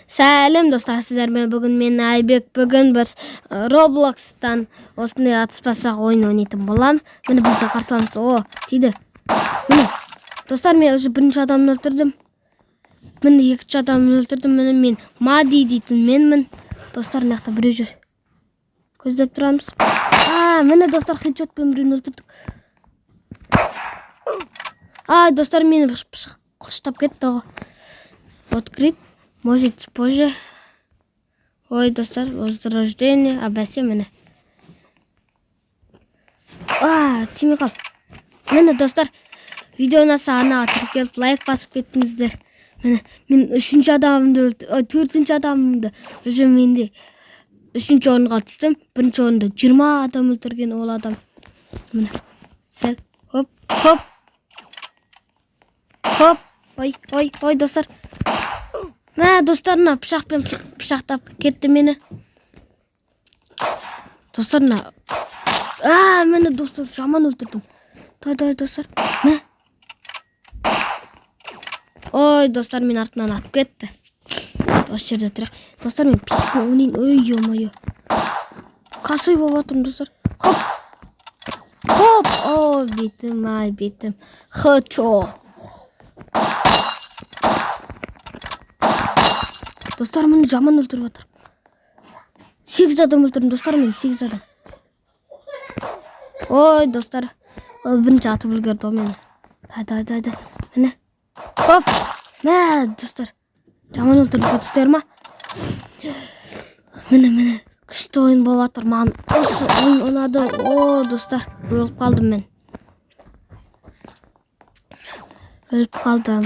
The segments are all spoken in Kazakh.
Сәлем достар, сіздермен бүгін мен Айбек. Бүгін біз Roblox'тан осындай атыспасақ ойын ойнайтын боламыз. Міне бізді қарсыламыз. О, тиді. Міне. Достар, мен уже бірінші адамды өлтірдім. Міне екінші адамды өлтірдім. Міне мен Мади дейтін менмін. Достар, мына жақта біреу жүр. Көздеп тұрамыз. Міне достар, хедшотпен біреуін өлтірдік. Достар, мені қылыштап кетті. Открыть. Может позже. Ой, достар, возрождение. Бәсе мені. Тиме қалып. Мені достар, видеоны сағына тіркеліп лайк басып кеттіңіздер. Мен үшінші адамымды төртінші адамымды уже менде үшінші орынға түстім. Бірінші орында 20 адам өлтірген ол адам. Міне. Сәл. Хоп. Ой, достар. Достарына пышақтап кетті мені. Достарына. Мені достар жаман өлтірдім. Дай, достар. Ой, достар мен артынан атып кетті. Осы жерде тұрайық. Достар мен писпен ойнайын. Ой, ё-моё. Косой болып жатырмын, достар. Хоп. О, бетім. Хедшот. Достар, мені жаман өлтіріп жатыр. 8 адам өлтірдім, достар, мен 8 адам. Ой, достар. Ол бірінші атып үлгерді мені. Дай. Міне. Хоп. Достар. Жаман өлтіріп көрдіңіздер ма? Міне. Күшті ойын болып жатыр. Маған осы ойын ұнады. О, достар. Өліп қалдым мен. Хоп. Өліп қалдым.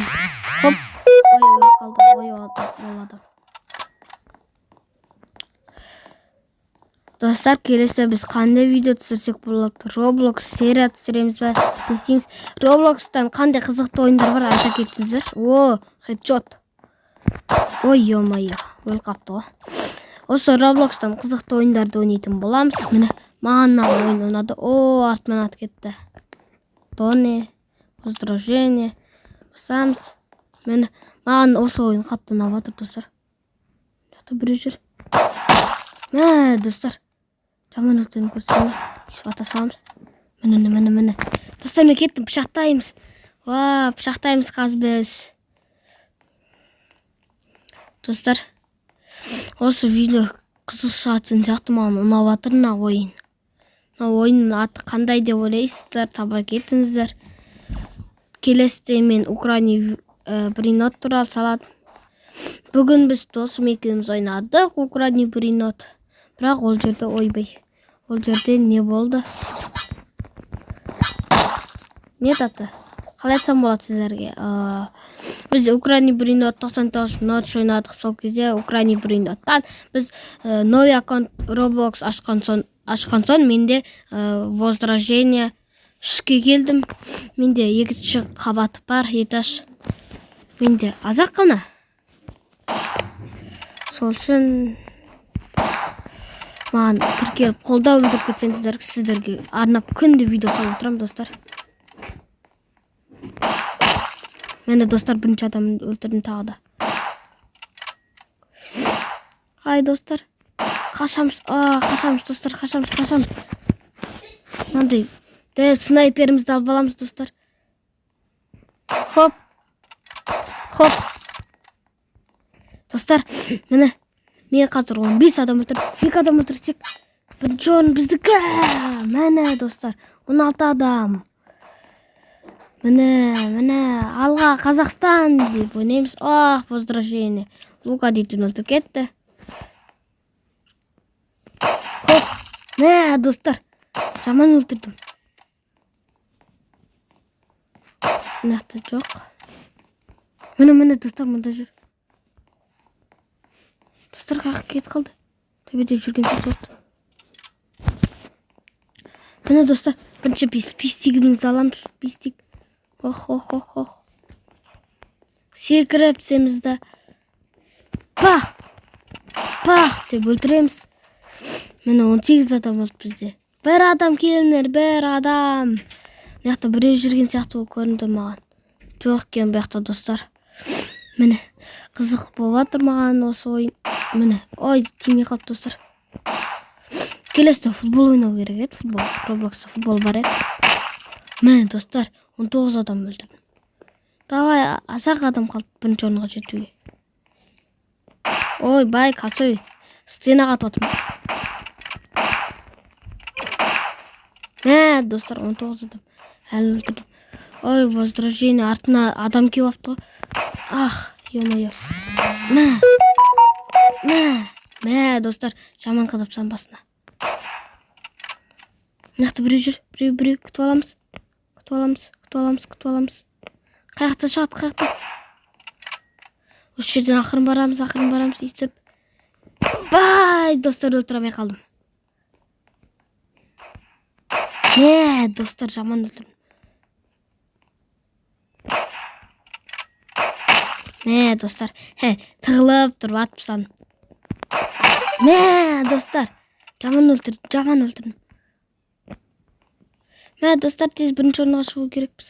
Ой, адам. Достар, келесі біз қандай видео түсірсек болады? Roblox серия түсіреміз бе? Не істейміз? Roblox'тан қандай қызықты ойындар бар айта кетіңіздер. О, хедшот. Ой, ё-моё, өліп қапты ғой. Осы Roblox'тан қызықты ойындарды ойнайтын боламыз. Міне, маған ойын ұнады. О, артынан ат кетті. Тони, возрождение. Басамыз. Міне, маған осы ойын қатты ұнап жатыр, достар. Біреу жүр. Достар. Жаман өлтіріп көрсем, исбата саламыз. Міне. Достар, мен кеттім, пышақтаймыз. Пышақтаймыз қазір біз. Достар, осы видео қызықша атсын сияқты маған ұнап жатыр мына ойын. Мына ойынның аты қандай деп ойлайсыздар, таба кетіңіздер. Келесіде мен Украина бринот туралы салады. Бүгін біз досым екеуміз ойнадық Украина бринот. Бірақ ол жерде ойбай. Ол жерде не болды? Не тапты? Қалай айтсам болады сіздерге? Біз Украина бринот 99 ночь ойнадық сол кезде Украина бриноттан. Біз новый аккаунт Roblox ашқан сон менде возрождение 3-ке келдім. Менде екінші қабаты бар, этаж. Менде азақ қана. Сол үшін маған тіркеліп қолдау білдіріп кетсеңіздер, сіздерге арнап күнде видео салып отырамын, достар. Мен достар бірінші адамды өлтірдім тағы да. Достар. Қашамыз, достар, қашамыз. Мынандай снайперімізді алып аламыз, достар. Хоп. Достар, міне. Мен қазір 15 адам өлтірдім. 2 адам өлтірсек, бірінші орын біздікі. Міне, достар, 16 адам. Міне, алға Қазақстан деп ойнаймыз. Возрождение. Лука дейтін өлтіріп кетті. Хоп. Достар, жаман өлтірдім. Нақты жоқ. Міне, достар, мұнда жүр. Достар, қақып кет қалды. Төбеде жүрген сияқты болды. Міне, достар, бірінші пистигімізді аламыз. Пистиг. Ох. Секіріп түсемізді. Пах деп өлтіреміз. Міне 18 адам болды бізде. Бір адам келіңдер, бір адам. Мына жақта біреу жүрген сияқты көрінді маған. Жоқ екен бұл жақта, достар. Міне, қызық болып жатыр маған осы ойын. Міне, ой, тимей қалды достар. Келесіде футбол ойнау керек еді, футбол. Роблокста футбол бар еді. Міне, достар, 19 адам өлтірдім. Давай, азақ адам қалды бірінші орынға жетуге. Ой, бай, косой. Стенаға атып жатырмын. Достар, 19 адам. Әлі өлтірдім. Ой, возражение. Артына адам келіп апты ғой. Ах, ё-моё. Достар, жаман қадапсан басына. Нақты біреу жүр. Біреу күтіп аламыз. Қаяқта шығады, қаяқта. Осы жерден ақырын барамыз, естіп. Бай, достар, өлтіремей қалдым. Достар, жаман өлтірдім. Достар, тығылып тұрып атып сан. Достар, жаман өлтірдім. Достар, тез бірінші орынға шығу керекпіз.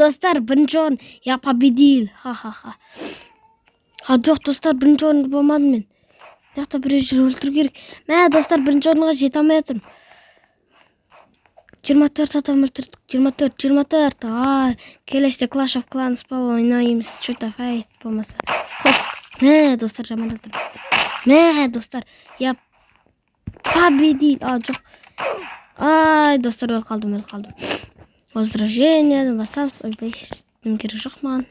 Достар, бірінші орын. Я победил. Ха-ха-ха. Жоқ, достар, бірінші орынды болмадым мен. Яқта біреу жүр, өлтіру керек. Достар, бірінші орынға жете алмай жатырмын. 24 адам өлтірдік. 24. Келесіде Clash of Clans па ойнаймыз. Что-то файт болмаса. Хоп. Достар, жаман өлтірдім. Достар, я победил. Жоқ. Достар, өл қалдым. Возражение, басамыз. Ойбай, мен керек жоқ маған.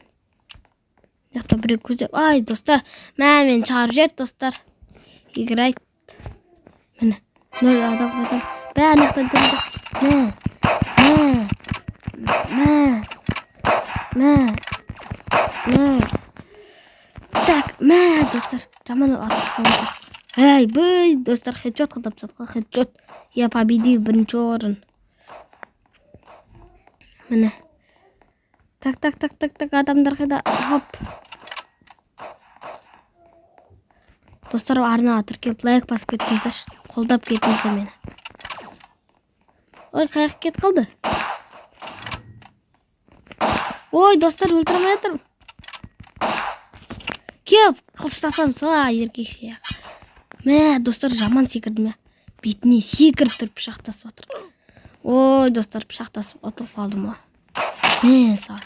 Яқта біреу көздеп. Достар, мен шығарып жер, достар. Играйт. Міне, 0 адам. Бәрін яқтан тірілді. Так, достар, жаман атып болды. Достар, хедшот қадап сатқа, хедшот. Я победил бірінші орын. Міне. Так, адамдар қайда. Хоп. Достар, арнаға тіркеліп лайк басып кетіңіздер. Қолдап кетіңіздер мені. Ой, қаяқ кет қалды. Ой, достар, өлтіремей жатырмын. Кеп, қылыштасам, еркекше. Достар, жаман секірдім. Бетіне секіріп тұрып пышақтасып отыр. Ой, достар, пышақтасып отыр қалдым. Саған.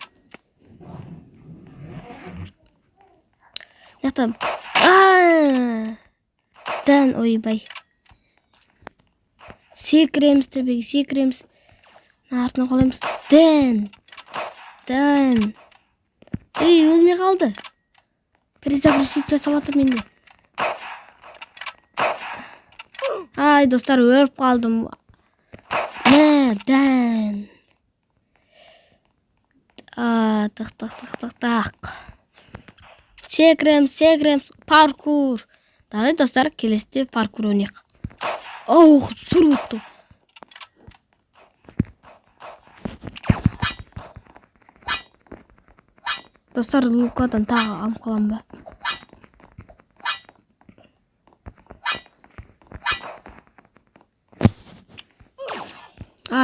Яқта. Дән, ойбай. Секіреміз төбеге, секіреміз. Артына қолаймыз. Дән. Өлмей қалды. Перезагрузить жасап атыр менде. Достар, өліп қалдым. Дән. Тық. Секіреміз. Паркур. Давай, достар, келесіде паркур ойнайық. Сұр өтті. Достар, Лукадан тағы алып қалам ба?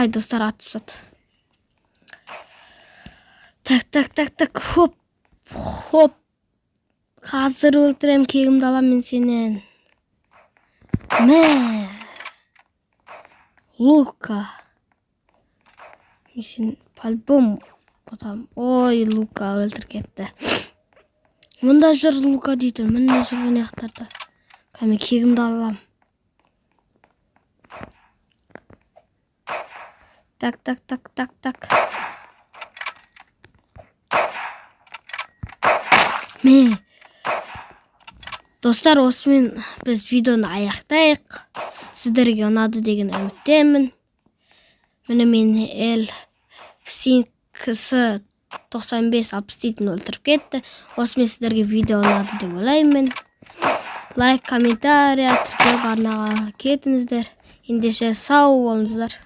Достар, атып сат. Так. Хоп. Қазір өлтірем, кегімді алам мен сенен. Лука. Мен по-любому отам. Ой, Лука өлтір кетті. Мұнда жүр Лука дейтін. Мұнда жүрген яқтарда. Кәме кегімді алам. Так. Достар, осымен біз видеоны аяқтайық. Сіздерге ұнады деген үміттемін. Міне мен L5 95 дейтін өлтіріп кетті. Осымен сіздерге видео ұнады деп ойлаймын. Лайк, комментария, тіркеліп арнаға кетіңіздер. Ендеше сау болыңыздар.